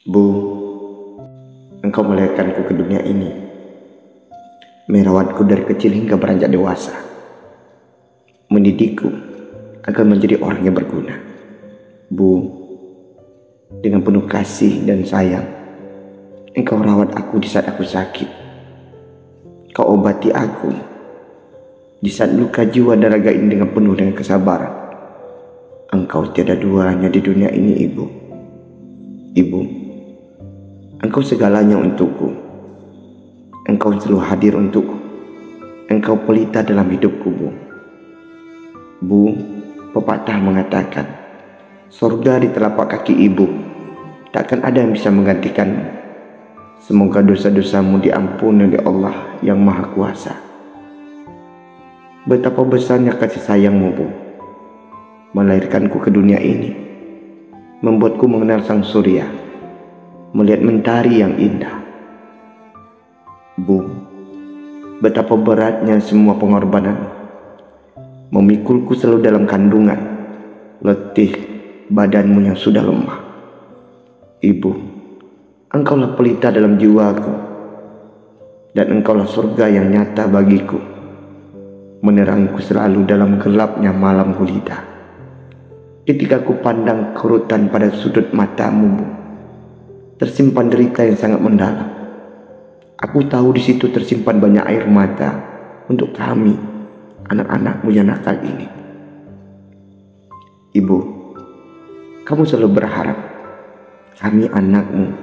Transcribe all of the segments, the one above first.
Bu, engkau melahirkanku ke dunia ini, merawatku dari kecil hingga beranjak dewasa, mendidikku agar menjadi orang yang berguna. Bu, dengan penuh kasih dan sayang, engkau rawat aku di saat aku sakit. Kau obati aku di saat luka jiwa dan raga ini dengan penuh dengan kesabaran. Engkau tiada duanya di dunia ini, Ibu. Ibu, engkau segalanya untukku. Engkau selalu hadir untukku. Engkau pelita dalam hidupku, Bu. Bu, pepatah mengatakan, surga di telapak kaki ibu. Takkan ada yang bisa menggantikanmu. Semoga dosa-dosamu diampuni oleh Allah yang Maha Kuasa. Betapa besarnya kasih sayangmu, Bu, melahirkanku ke dunia ini, membuatku mengenal sang surya, melihat mentari yang indah. Bu, betapa beratnya semua pengorbanan, memikulku selalu dalam kandungan, letih badanmu yang sudah lemah. Ibu, engkaulah pelita dalam jiwaku, dan engkaulah surga yang nyata bagiku, menerangiku selalu dalam gelapnya malam gulita. Ketika ku pandang kerutan pada sudut matamu, Bu, tersimpan derita yang sangat mendalam. Aku tahu di situ tersimpan banyak air mata untuk kami, anak-anakmu yang nakal ini. Ibu, kamu selalu berharap kami anakmu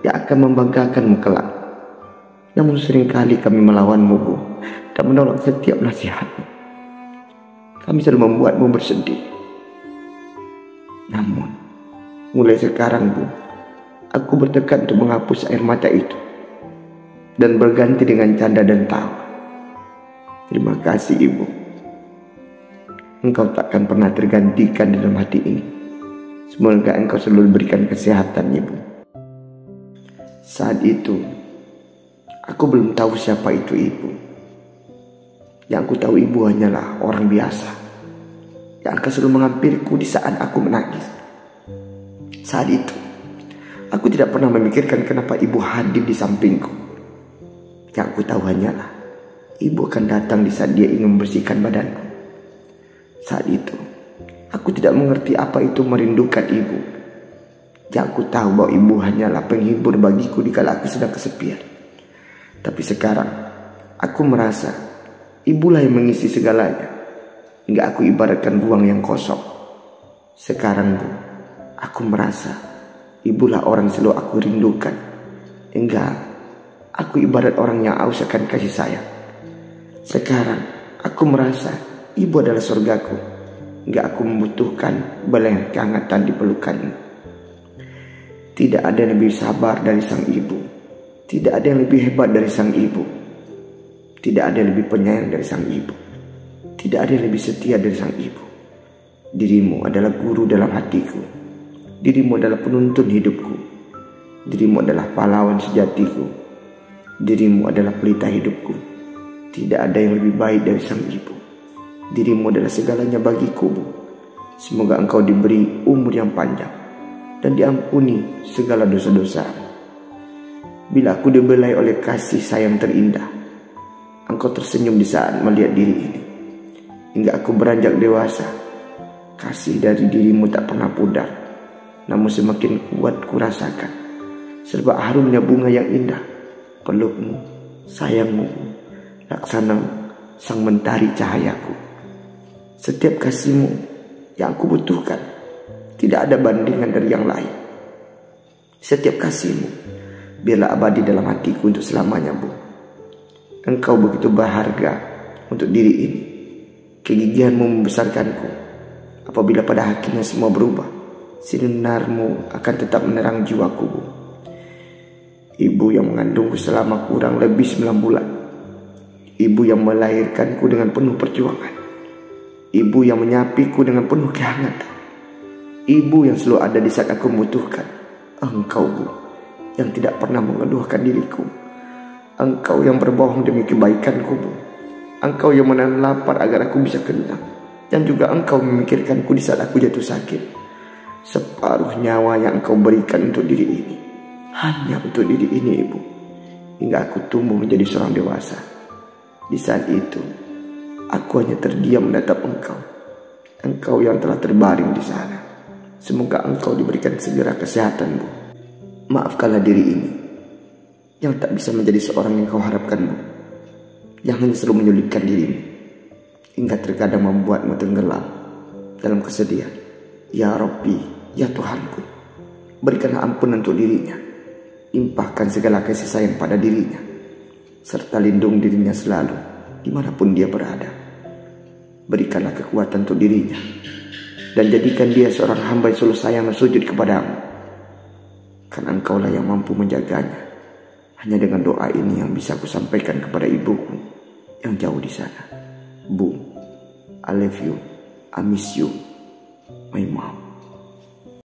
yang akan membanggakanmu kelak. Namun seringkali kami melawanmu, Bu, dan menolak setiap nasihatmu. Kami selalu membuatmu bersedih. Namun, mulai sekarang, Bu, aku bertekad untuk menghapus air mata itu dan berganti dengan canda dan tawa. Terima kasih, Ibu. Engkau takkan pernah tergantikan dalam hati ini. Semoga engkau selalu diberikan kesehatan, Ibu. Saat itu, aku belum tahu siapa itu Ibu. Yang aku tahu Ibu hanyalah orang biasa yang akan selalu menghampiriku di saat aku menangis. Saat itu, aku tidak pernah memikirkan kenapa Ibu hadir di sampingku. Yang aku tahu hanyalah Ibu akan datang di saat dia ingin membersihkan badanku. Saat itu, aku tidak mengerti apa itu merindukan Ibu. Yang aku tahu bahwa Ibu hanyalah penghibur bagiku dikala aku sedang kesepian. Tapi sekarang, aku merasa Ibulah yang mengisi segalanya, hingga aku ibaratkan ruang yang kosong. Sekarang, Bu, aku merasa Ibulah orang yang selalu aku rindukan, hingga aku ibarat orang yang haus akan kasih sayang. Sekarang, aku merasa Ibu adalah surgaku, hingga aku membutuhkan belai kehangatan di pelukanmu. Tidak ada yang lebih sabar dari sang ibu. Tidak ada yang lebih hebat dari sang ibu. Tidak ada yang lebih penyayang dari sang ibu. Tidak ada yang lebih setia dari sang ibu. Dirimu adalah guru dalam hatiku. Dirimu adalah penuntun hidupku. Dirimu adalah pahlawan sejatiku. Dirimu adalah pelita hidupku. Tidak ada yang lebih baik dari sang ibu. Dirimu adalah segalanya bagiku, Bu. Semoga engkau diberi umur yang panjang dan diampuni segala dosa-dosa. Bila aku dibelai oleh kasih sayang terindah, engkau tersenyum di saat melihat diri ini. Hingga aku beranjak dewasa, kasih dari dirimu tak pernah pudar, namun semakin kuat kurasakan. Serba harumnya bunga yang indah, pelukmu, sayangmu, laksana sang mentari cahayaku. Setiap kasihmu yang aku butuhkan, tidak ada bandingan dari yang lain. Setiap kasihmu, biarlah abadi dalam hatiku untuk selamanya, Bu. Engkau begitu berharga untuk diri ini. Kegigihanmu membesarkanku. Apabila pada akhirnya semua berubah, sinarmu akan tetap menerang jiwaku, Bu. Ibu yang mengandungku selama kurang lebih 9 bulan. Ibu yang melahirkanku dengan penuh perjuangan. Ibu yang menyapiku dengan penuh kehangatan. Ibu yang selalu ada di saat aku membutuhkan. Engkau, Bu, yang tidak pernah mengeluhkan diriku. Engkau yang berbohong demi kebaikanku, Bu. Engkau yang menahan lapar agar aku bisa kenyang. Dan juga engkau memikirkanku di saat aku jatuh sakit. Separuh nyawa yang engkau berikan untuk diri ini Hanya untuk diri ini, Ibu, hingga aku tumbuh menjadi seorang dewasa. Di saat itu, aku hanya terdiam menatap Engkau. Engkau yang telah terbaring di sana. Semoga Engkau diberikan segera kesehatan, Bu. Maafkanlah diri ini yang tak bisa menjadi seorang yang Kau harapkan, Bu. Yang hanya selalu menyulitkan dirimu, hingga terkadang membuatmu tenggelam dalam kesedihan. Ya Rabbi, ya Tuhanku, berikanlah ampun untuk dirinya. Limpahkan segala kasih sayang pada dirinya, serta lindung dirinya selalu dimanapun dia berada. Berikanlah kekuatan untuk dirinya, dan jadikan dia seorang hamba yang selalu sayang dan sujud kepadamu, karena Engkaulah yang mampu menjaganya. Hanya dengan doa ini yang bisa aku sampaikan kepada ibuku yang jauh di sana. Bu, I love you, I miss you, my mom.